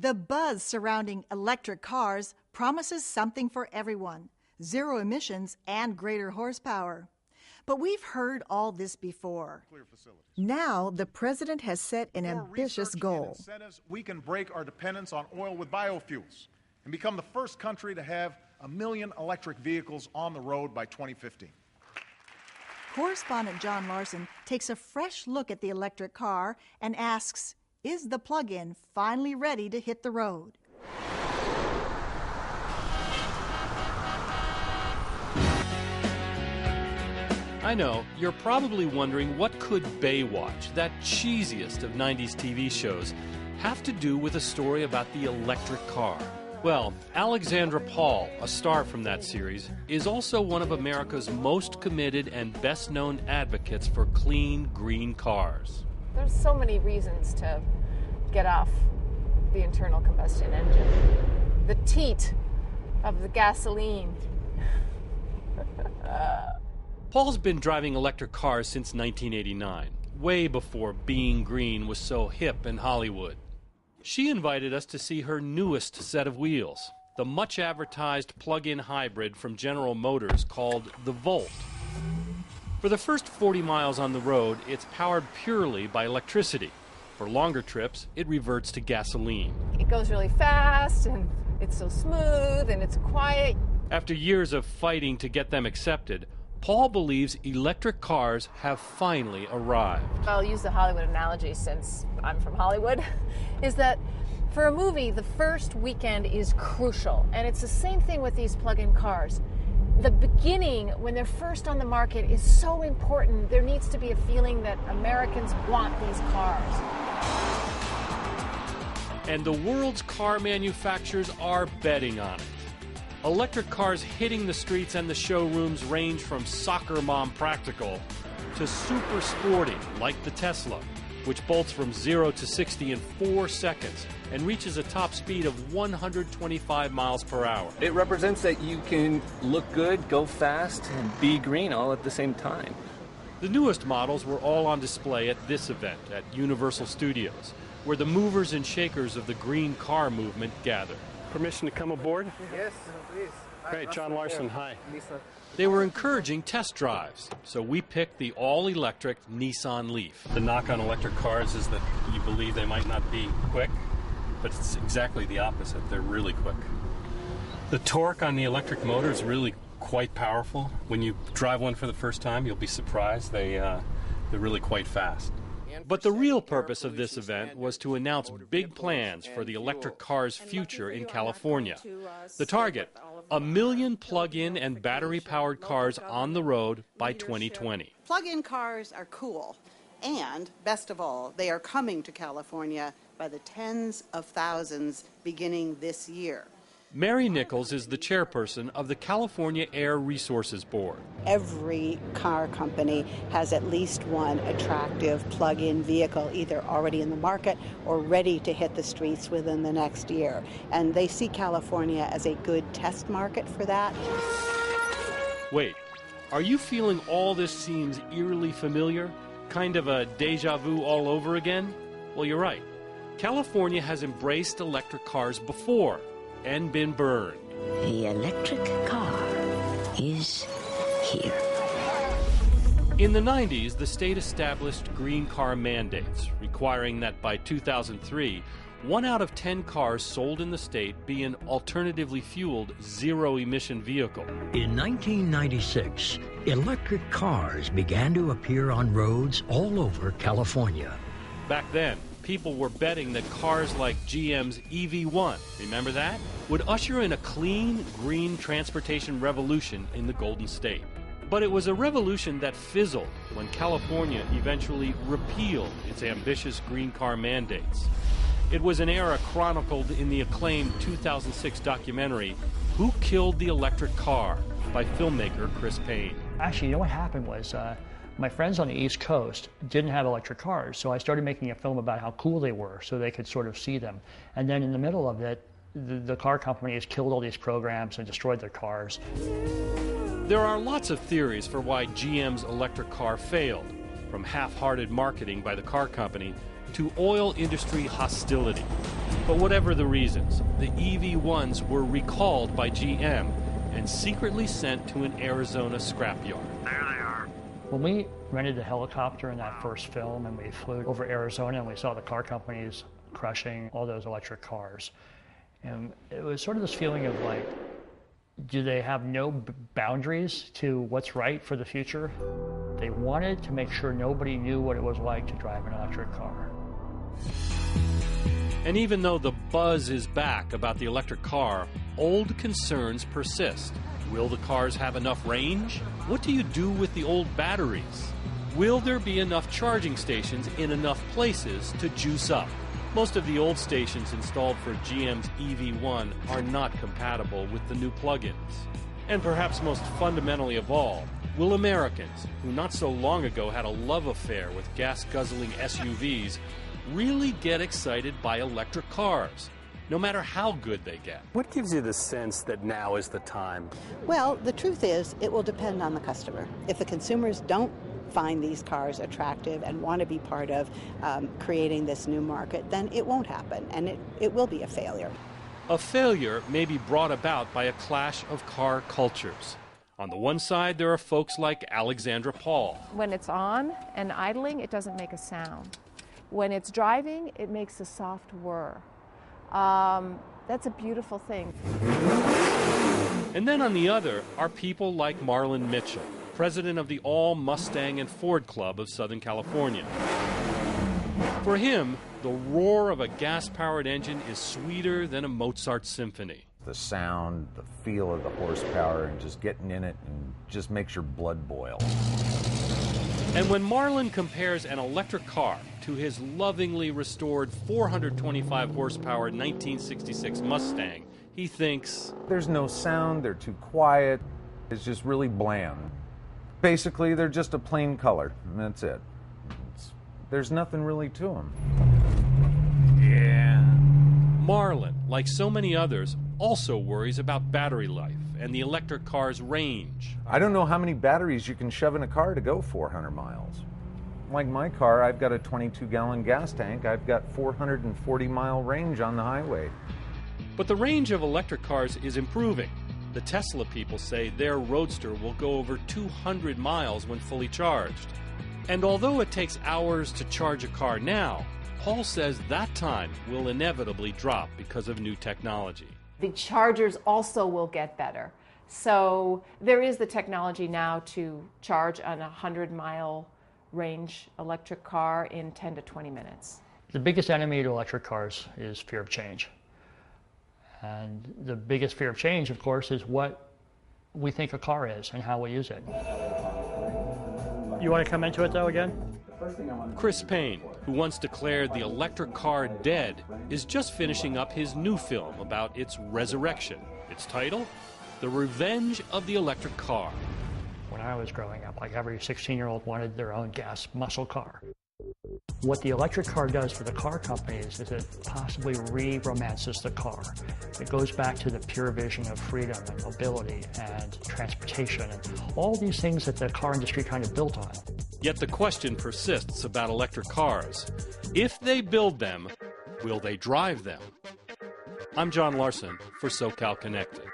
The buzz surrounding electric cars promises something for everyone: zero emissions and greater horsepower. But we've heard all this before. Now, the president has set an ambitious goal. We can break our dependence on oil with biofuels and become the first country to have 1 million electric vehicles on the road by 2015. Correspondent John Larson takes a fresh look at the electric car and asks, is the plug-in finally ready to hit the road? I know, you're probably wondering, what could Baywatch, that cheesiest of 90s TV shows, have to do with a story about the electric car? Well, Alexandra Paul, a star from that series, is also one of America's most committed and best-known advocates for clean, green cars. There's so many reasons to get off the internal combustion engine. The teat of the gasoline. Paul's been driving electric cars since 1989, way before being green was so hip in Hollywood. She invited us to see her newest set of wheels, the much-advertised plug-in hybrid from General Motors called the Volt. For the first 40 miles on the road, it's powered purely by electricity. For longer trips, it reverts to gasoline. It goes really fast, and it's so smooth, and it's quiet. After years of fighting to get them accepted, Paul believes electric cars have finally arrived. I'll use the Hollywood analogy since I'm from Hollywood, is that for a movie, the first weekend is crucial. And it's the same thing with these plug-in cars. The beginning, when they're first on the market, is so important. There needs to be a feeling that Americans want these cars. And the world's car manufacturers are betting on it. Electric cars hitting the streets and the showrooms range from soccer mom practical to super sporty, like the Tesla, which bolts from 0 to 60 in 4 seconds and reaches a top speed of 125 miles per hour. It represents that you can look good, go fast, and be green all at the same time. The newest models were all on display at this event at Universal Studios, where the movers and shakers of the green car movement gather. Permission to come aboard? Yes, please. Great, John Larson, hi. They were encouraging test drives, so we picked the all-electric Nissan Leaf. The knock on electric cars is that you believe they might not be quick, but it's exactly the opposite. They're really quick. The torque on the electric motor is really quite powerful. When you drive one for the first time, you'll be surprised. They're really quite fast. But the real purpose of this event was to announce big plans for the electric car's future in California. The target, 1 million plug-in and battery-powered cars on the road by 2020. Plug-in cars are cool, and best of all, they are coming to California by the tens of thousands beginning this year. Mary Nichols is the chairperson of the California Air Resources Board. Every car company has at least one attractive plug-in vehicle either already in the market or ready to hit the streets within the next year. And they see California as a good test market for that. Wait, are you feeling all this seems eerily familiar? Kind of a deja vu all over again? Well, you're right. California has embraced electric cars before and been burned. The electric car is here. In the 90s, the state established green car mandates, requiring that by 2003, 1 out of 10 cars sold in the state be an alternatively fueled zero-emission vehicle. In 1996, electric cars began to appear on roads all over California. Back then, people were betting that cars like GM's EV1, remember that, would usher in a clean, green transportation revolution in the Golden State. But it was a revolution that fizzled when California eventually repealed its ambitious green car mandates. It was an era chronicled in the acclaimed 2006 documentary, Who Killed the Electric Car, by filmmaker Chris Payne. Actually, you know what happened was, my friends on the East Coast didn't have electric cars, so I started making a film about how cool they were so they could sort of see them. And then in the middle of it, the car companies killed all these programs and destroyed their cars. There are lots of theories for why GM's electric car failed, from half-hearted marketing by the car company to oil industry hostility. But whatever the reasons, the EV1s were recalled by GM and secretly sent to an Arizona scrapyard. There they are. When we rented the helicopter in that first film and we flew over Arizona and we saw the car companies crushing all those electric cars, and it was sort of this feeling of like, do they have no boundaries to what's right for the future? They wanted to make sure nobody knew what it was like to drive an electric car. And even though the buzz is back about the electric car, old concerns persist. Will the cars have enough range? What do you do with the old batteries? Will there be enough charging stations in enough places to juice up? Most of the old stations installed for GM's EV1 are not compatible with the new plug-ins. And perhaps most fundamentally of all, will Americans, who not so long ago had a love affair with gas-guzzling SUVs, really get excited by electric cars, no matter how good they get? What gives you the sense that now is the time? Well, the truth is, it will depend on the customer. If the consumers don't find these cars attractive and want to be part of creating this new market, then it won't happen, and it will be a failure. A failure may be brought about by a clash of car cultures. On the one side, there are folks like Alexandra Paul. When it's on and idling, it doesn't make a sound. When it's driving, it makes a soft whir. That's a beautiful thing. And then on the other are people like Marlon Mitchell, president of the All Mustang and Ford Club of Southern California. For him, the roar of a gas-powered engine is sweeter than a Mozart symphony. The sound, the feel of the horsepower, and just getting in it and just makes your blood boil. And when Marlon compares an electric car to his lovingly restored 425 horsepower 1966 Mustang, he thinks, there's no sound, they're too quiet, it's just really bland. Basically, they're just a plain color, and that's it. There's nothing really to them. Yeah. Marlon, like so many others, also worries about battery life and the electric car's range. I don't know how many batteries you can shove in a car to go 400 miles. Like my car, I've got a 22-gallon gas tank. I've got 440-mile range on the highway. But the range of electric cars is improving. The Tesla people say their Roadster will go over 200 miles when fully charged. And although it takes hours to charge a car now, Paul says that time will inevitably drop because of new technology. The chargers also will get better. So there is the technology now to charge on a 100-mile range electric car in 10 to 20 minutes. The biggest enemy to electric cars is fear of change. And the biggest fear of change, of course, is what we think a car is and how we use it. You want to come into it, though, again? Chris Payne, who once declared the electric car dead, is just finishing up his new film about its resurrection. Its title? The Revenge of the Electric Car. When I was growing up, like every 16-year-old wanted their own gas muscle car. What the electric car does for the car companies is it possibly re-romances the car. It goes back to the pure vision of freedom and mobility and transportation and all these things that the car industry kind of built on. Yet the question persists about electric cars. If they build them, will they drive them? I'm John Larson for SoCal Connected.